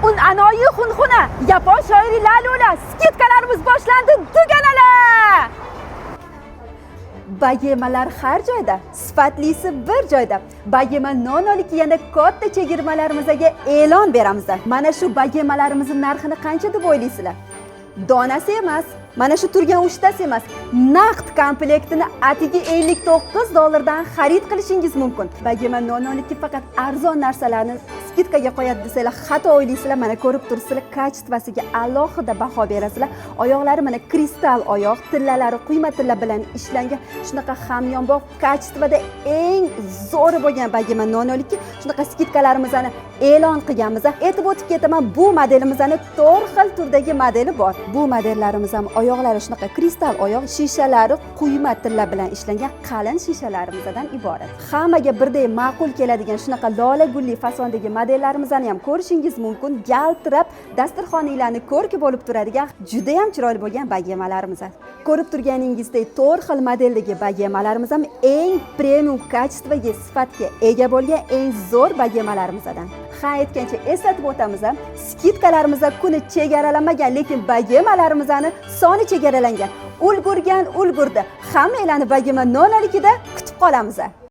Un anoyi xunxuna, yapon shoiri Lalola, skidkalarimiz boshlandi, duganalar! Bagemalar har joyda, sifatlisi bir joyda. Bagema nonoliki yana katta chegirmalarimizga e'lon beramiz. Mana shu bagemalarimizning narxini qancha deb o'ylaysizlar? Donasi emas, mana shu turgan uchtasi emas, naqd komplektini atigi $59 dan xarid qilishingiz mumkin. Bagema nonoliki faqat arzon narsalarni skidkaga qo'yadi desanglar, xato o'ylaysizlar. Mana ko'rib turibsizlar, kачествосiga alohida baho berasizlar. Oyoqlari mana kristal oyoq, tillalari quyma tilla bilan ishlangan, shunaqa hamyonbop kачествоda eng zo'ri bo'lgan bagema nonoliki. Shunaqa skidkalarimizni e'lon qilganmiz. Aytib o'tib ketaman, bu modelimizning 4 xil turdagi modeli bor. Bu modellarimiz ham oyoqlari shunaqa kristal oyoq, shishalari quyma tilla bilan ishlangan qalin shishalarimizdan iborat. Hammaga birdek ma'qul keladigan shunaqa lola gulli fasondagi modellarimizni ham ko'rishingiz mumkin. Yaltirab dasturxoninglarni ko'rki bo'lib turadigan juda ham chiroyli bo'lgan bagemalarimiz. Ko'rib turganingizdek 4 xil modeldagi bagemalarimiz ham eng premium kачествоga, sifatga ega bo'lgan eng zo'r bagemalarimizdan. Ha, aytgancha eslatib o'tamiz, skidkalarimiz kuni chegaralanmagan, lekin bagemalarimizni soni chegaralangan. Ulgurgan ulgurdi. Hammanglarni bagema nonolikida kutib qolamiz.